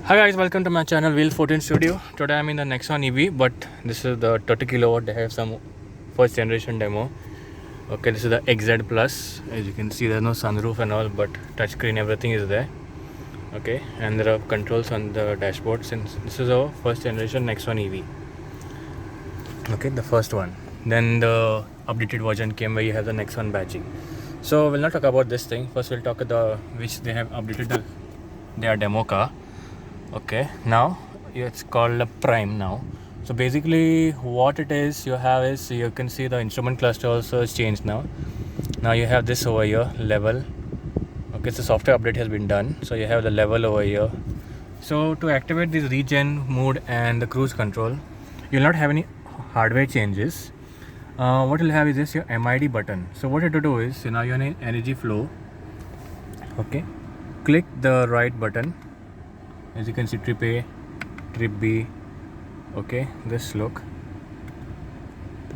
Hi guys, welcome to my channel Wheel 14 Studio. Today I'm in the Nexon EV, but this is the 30 kilowatt. They have some first generation demo. Okay, this is the XZ Plus. As you can see, there's no sunroof and all, but touchscreen, everything is there. Okay, and there are controls on the dashboard since this is our first generation Nexon EV. Okay, the first one. Then the updated version came where you have the Nexon badging. So we'll not talk about this thing. First we'll talk about which they have updated their demo car. Okay, now it's called a prime now. So basically what it is you have is, you can see the instrument cluster also has changed now. Now you have this over here, level. Okay, so software update has been done, so you have the level over here. So to activate this regen mode and the cruise control, you'll not have any hardware changes. What you'll have is this, your MID button. So what you have to do is, now you're in energy flow. Okay, click the right button. As you can see, trip A, trip B. Okay, this look.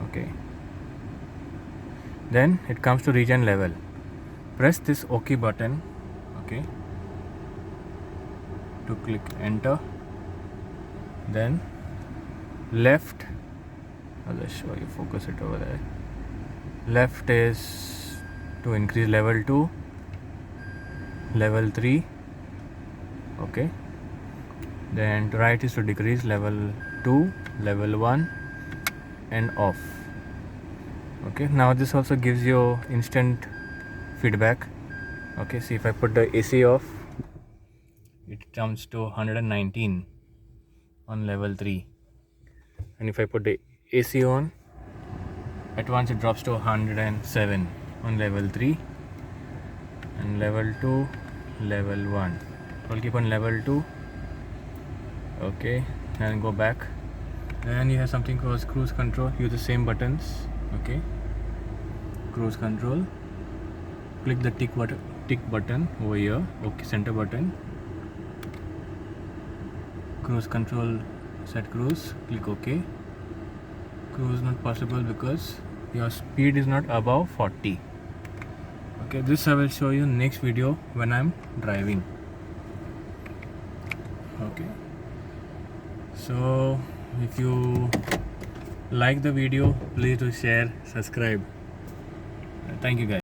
Okay, then it comes to regen level. Press this OK button. Okay, to click enter. Then left, I'll just show you, focus it over there. Left is to increase level 2, level 3. Okay, then right is to decrease level 2, level 1 and off. Okay, now this also gives you instant feedback. Okay, see, if I put the AC off, it jumps to 119 on level 3, and if I put the AC on, at once it drops to 107 on level 3 and level 2, level 1. I'll keep on level 2. Okay, and go back. Then you have something called cruise control. Use the same buttons. Okay, cruise control, click the tick button over here. Okay, center button, cruise control, set cruise, click OK. Cruise not possible because your speed is not above 40. Okay, this I will show you next video when I'm driving. Okay, so if you like the video, please do share, subscribe. Thank you guys.